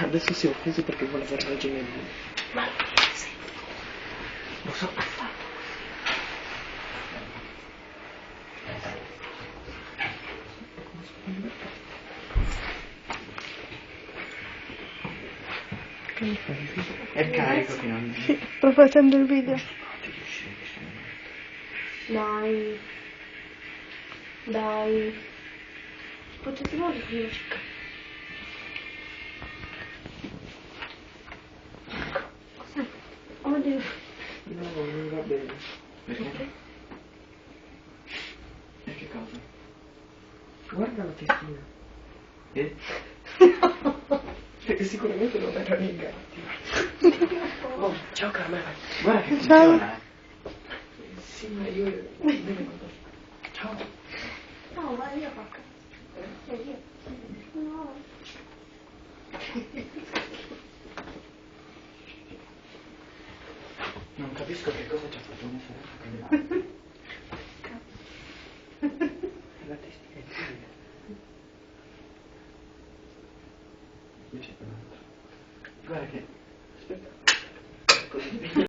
Adesso si è offeso perché vuole avere ragione lui. Ma sì. Lo so. È carico finalmente. Sì, sto facendo il video. Dai. Dai. Potete volere prima circa. Oddio. No, non va bene. Perché? E che cosa? Guarda la testina. E? Perché sicuramente non erano i gatti. Oh, ciao Carmela. Guarda che funziona, eh. Sì, ma io... Ciao. No, ma io faccio. No. Non capisco che cosa ci ha fatto mia sorella con la testina è timida. Invece è un altro. Guarda che... Aspetta. Così.